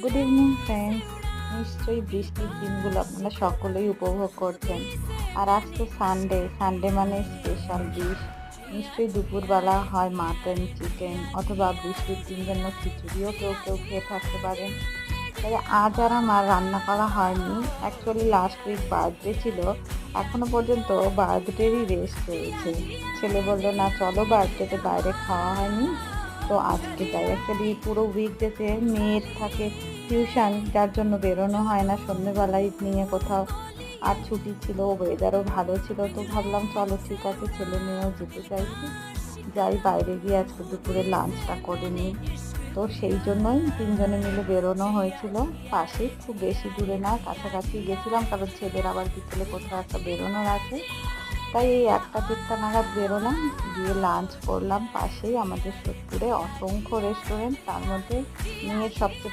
Good evening friends. নিশ্চয়ই বৃষ্টির দিনগুলো আপনারা সকলেই উপভোগ করছেন। আর আজ তো সানডে, সানডে মানে স্পেশাল ডিশ। নিশ্চয়ই দুপুরবেলা হয় মাটন, চিকেন অথবা বৃষ্টির দিন জন্য খিচুড়িও কেউ কেউ খেয়ে থাকতে পারেন। তবে আজ আর আমার রান্না করা হয়নি। অ্যাকচুয়ালি লাস্ট উইক বার্থডে ছিল, এখনো পর্যন্ত বার্থডেরই রেস্ট রয়েছে। ছেলে বললো না চলো বার্থডেতে বাইরে খাওয়া হয়নি, তো আজকে যাই। অ্যাকচুয়ালি পুরো উইকডেতে মেয়ের থাকে টিউশন, যার জন্য বেরোনো হয় না সন্ধ্যেবেলায় নিয়ে কোথাও। আর ছুটি ছিল, ওয়েদারও ভালো ছিল, তো ভাবলাম চলো ঠিক আছে, ছেলে মেয়েও যেতে চাইছি, যাই বাইরে গিয়ে আজকে দুপুরে লাঞ্চটা করে নিই। তো সেই জন্যই তিনজনে মিলে বেরোনো হয়েছিল। পাশেই, খুব বেশি দূরে না, কাছাকাছি গেছিলাম, কারণ ছেলের আবার বিকেলে কোথাও একটা বেরোনোর আছে। তাই এই 1টা 1:30 নাগাদ বেরোলাম, গিয়ে লাঞ্চ করলাম। পাশেই আমাদের সোদপুরে অসংখ্য রেস্টুরেন্ট, তার মধ্যে মেয়ের সবচেয়ে